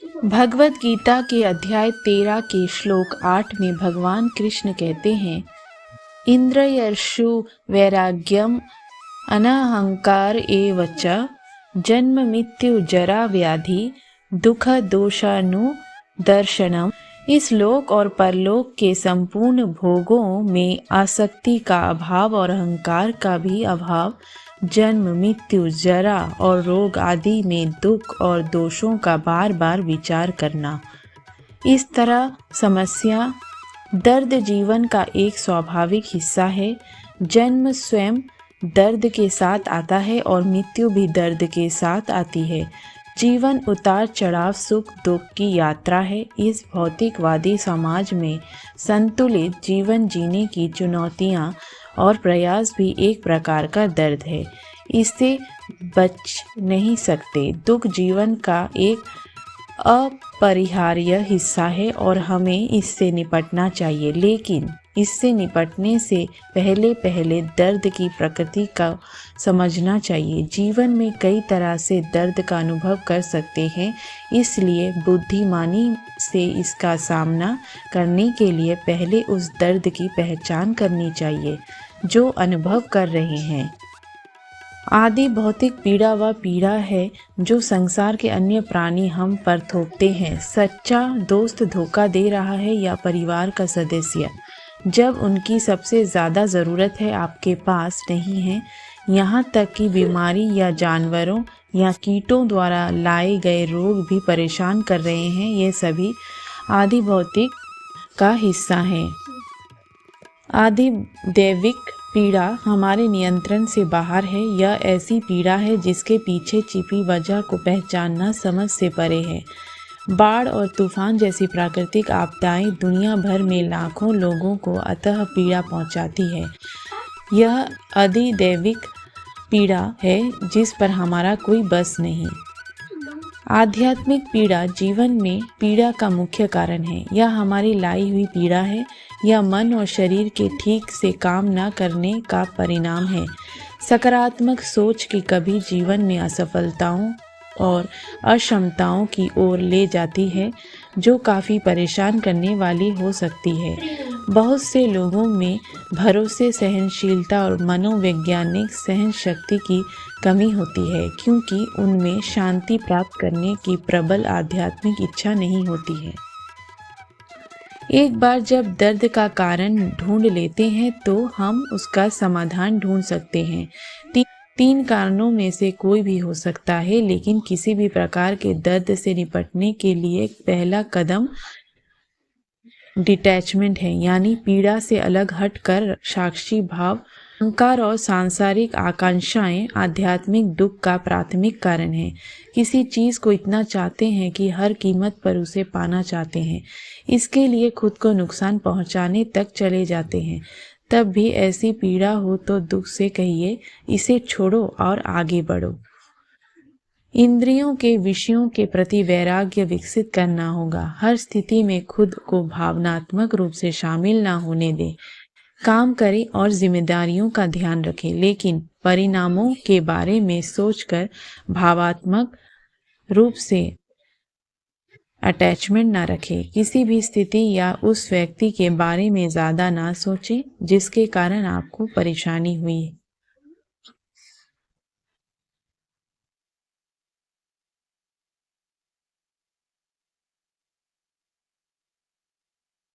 भगवत गीता के अध्याय 13 के श्लोक 8 में भगवान कृष्ण कहते हैं, इंद्रियर्षु वैराग्यम अनाहंकार एव च जन्म मृत्यु जरा व्याधि दुख दोषानुदर्शनम। इस लोक और परलोक के संपूर्ण भोगों में आसक्ति का अभाव और अहंकार का भी अभाव, जन्म मृत्यु जरा और रोग आदि में दुख और दोषों का बार बार विचार करना। इस तरह समस्या दर्द जीवन का एक स्वाभाविक हिस्सा है। जन्म स्वयं दर्द के साथ आता है और मृत्यु भी दर्द के साथ आती है। जीवन उतार चढ़ाव सुख दुख की यात्रा है। इस भौतिकवादी समाज में संतुलित जीवन जीने की चुनौतियां और प्रयास भी एक प्रकार का दर्द है। इससे बच नहीं सकते। दुख जीवन का एक अपरिहार्य हिस्सा है और हमें इससे निपटना चाहिए, लेकिन इससे निपटने से पहले दर्द की प्रकृति का समझना चाहिए। जीवन में कई तरह से दर्द का अनुभव कर सकते हैं, इसलिए बुद्धिमानी से इसका सामना करने के लिए पहले उस दर्द की पहचान करनी चाहिए जो अनुभव कर रहे हैं। आदि भौतिक पीड़ा वह पीड़ा है जो संसार के अन्य प्राणी हम पर थोपते हैं। सच्चा दोस्त धोखा दे रहा है या परिवार का सदस्य जब उनकी सबसे ज़्यादा ज़रूरत है आपके पास नहीं है। यहाँ तक कि बीमारी या जानवरों या कीटों द्वारा लाए गए रोग भी परेशान कर रहे हैं। ये सभी आदि भौतिक का हिस्सा है। आदि दैविक पीड़ा हमारे नियंत्रण से बाहर है। यह ऐसी पीड़ा है जिसके पीछे छिपी वजह को पहचानना समझ से परे है। बाढ़ और तूफान जैसी प्राकृतिक आपदाएं दुनिया भर में लाखों लोगों को अतः पीड़ा पहुंचाती है। यह अधिदैविक पीड़ा है जिस पर हमारा कोई बस नहीं। आध्यात्मिक पीड़ा जीवन में पीड़ा का मुख्य कारण है। यह हमारी लाई हुई पीड़ा है। यह मन और शरीर के ठीक से काम न करने का परिणाम है। सकारात्मक सोच की कभी जीवन में असफलताओं और अक्षमताओं की ओर ले जाती है जो काफ़ी परेशान करने वाली हो सकती है। बहुत से लोगों में भरोसे, सहनशीलता और मनोवैज्ञानिक सहन शक्ति की कमी होती है क्योंकि उनमें शांति प्राप्त करने की प्रबल आध्यात्मिक इच्छा नहीं होती है। एक बार जब दर्द का कारण ढूंढ लेते हैं तो हम उसका समाधान ढूंढ सकते हैं। तीन कारणों में से कोई भी हो सकता है, लेकिन किसी भी प्रकार के दर्द से निपटने के लिए पहला कदम डिटैचमेंट है, यानी पीड़ा से अलग हटकर साक्षी भाव। अहंकार और सांसारिक आकांक्षाएं आध्यात्मिक दुख का प्राथमिक कारण है। किसी चीज़ को इतना चाहते हैं कि हर कीमत पर उसे पाना चाहते हैं। इसके लिए खुद को नुकसान पहुंचाने तक चले जाते हैं। तब भी ऐसी पीड़ा हो तो दुख से कहिए, इसे छोड़ो और आगे बढ़ो। इंद्रियों के विषयों के प्रति वैराग्य विकसित करना होगा। हर स्थिति में खुद को भावनात्मक रूप से शामिल ना होने दें। काम करें और जिम्मेदारियों का ध्यान रखें, लेकिन परिणामों के बारे में सोचकर भावात्मक रूप से अटैचमेंट ना रखें। किसी भी स्थिति या उस व्यक्ति के बारे में ज़्यादा ना सोचें जिसके कारण आपको परेशानी हुई है।